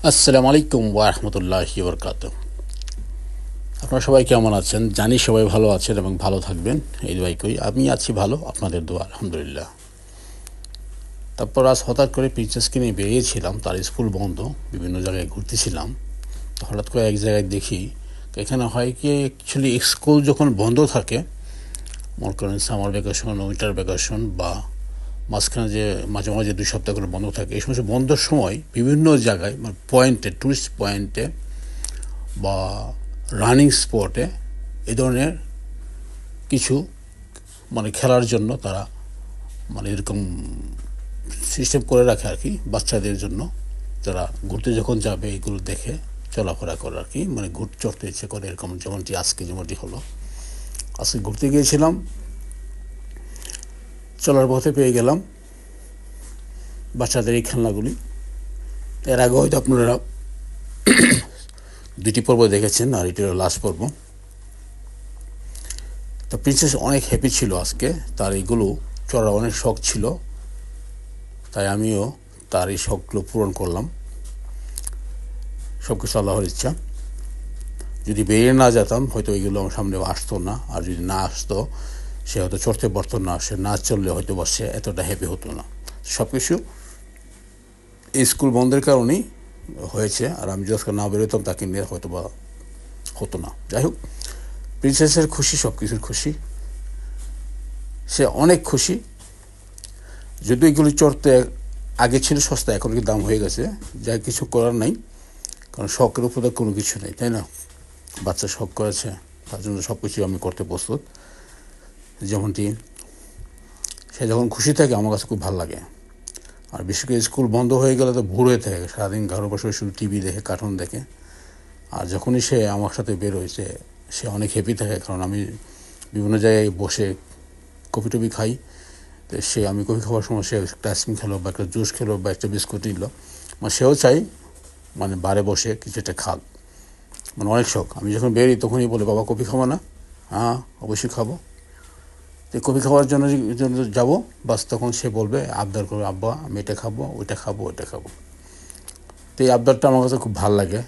আসসালামু আলাইকুম ওয়া রাহমাতুল্লাহি ওয়া বারাকাতুহু। আপনারা সবাই কেমন আছেন? জানি সবাই ভালো আছেন এবং ভালো থাকবেন, এই দোয়াই করি। আমি আছি ভালো, আপনাদের দোয়া আলহামদুলিল্লাহ। তারপর আজ হঠাৎ করে প্রিন্সেসকে নিয়ে বেরিয়েছিলাম, তার স্কুল বন্ধ, বিভিন্ন জায়গায় ঘুরতেছিলাম। তো হঠাৎ করে এক জায়গায় দেখি এখানে হয় কি, অ্যাকচুয়ালি স্কুল যখন বন্ধ থাকে, মনে করেন সামার ভ্যাকেশন, উইন্টার ভ্যাকেশন বা মাঝখানে যে মাঝে মাঝে 2 সপ্তাহ করে বন্ধ থাকে, এই সমস্ত বন্ধের সময় বিভিন্ন জায়গায় মানে পয়েন্টে, টুরিস্ট পয়েন্টে বা রানিং স্পটে এই ধরনের কিছু মানে খেলার জন্য তারা মানে এরকম সিস্টেম করে রাখে আর কি, বাচ্চাদের জন্য যারা ঘুরতে যখন যাবে এগুলো দেখে চলাফেরা করে আর কি, মানে চড়তে ইচ্ছে করে এরকম। যেমনটি আজকে যেমনটি হলো, আজকে ঘুরতে গিয়েছিলাম, চলার পথে পেয়ে গেলাম বাচ্চাদের এই খেলনাগুলি। এর আগে হয়তো আপনারা 2টি পর্ব দেখেছেন, আর এটি হলো লাস্ট পর্ব। তো প্রিন্সেস অনেক হ্যাপি ছিল আজকে, তার এইগুলো চড়ার অনেক শখ ছিল, তাই আমিও তার এই শখগুলো পূরণ করলাম। সব কিছু আল্লাহর ইচ্ছা। যদি বেরিয়ে না যেতাম হয়তো এইগুলো আমার সামনে আসতো না, আর যদি না আসতো সে হয়তো চড়তে পারতো না, সে না চললে হয়তো বা সে এতটা হ্যাপি হতো না। সব কিছু এই স্কুল বন্ধের কারণেই হয়েছে, আর আমি যদি না বেরোতাম তাকে নিয়ে হয়তো বা হতো না। যাই হোক, প্রিন্সেসের খুশি, সব কিছুর খুশি, সে অনেক খুশি। যদিও এগুলি চড়তে আগে ছিল সস্তা, এখন কি দাম হয়ে গেছে, যা কিছু করার নাই, কারণ শখের উপর তো কোনো কিছু নেই, তাই না? বাচ্চা শখ করেছে, তার জন্য সব কিছু আমি করতে প্রস্তুত। যেমনটি সে যখন খুশি থাকে আমার কাছে খুব ভালো লাগে। আর বিশেষ করে স্কুল বন্ধ হয়ে গেলে তো ভোর হয়ে থাকে, সারাদিন ঘরে বসে শুধু টিভি দেখে, কার্টুন দেখে। আর যখনই সে আমার সাথে বের হয়েছে সে অনেক হ্যাপি থাকে, কারণ আমি বিভিন্ন জায়গায় বসে কফি টফি খাই। তো আমি কফি খাওয়ার সময় সে একটা আইসক্রিম খেলো বা একটা জুস খেলো বা একটা বিস্কুট নিল, মানে সেও চাই মানে বারে বসে কিছু একটা খাক, মানে অনেক শখ। আমি যখন বেরোই তখনই বলে, বাবা কফি খাবো না? হ্যাঁ অবশ্যই খাবো। তো কফি খাওয়ার জন্য যাবো, বাস তখন সে বলবে, আবদার করবে, আব্বা আমি এটা খাবো, ওইটা খাবো, ওইটা খাবো। তো এই আবদারটা আমার কাছে খুব ভালো লাগে।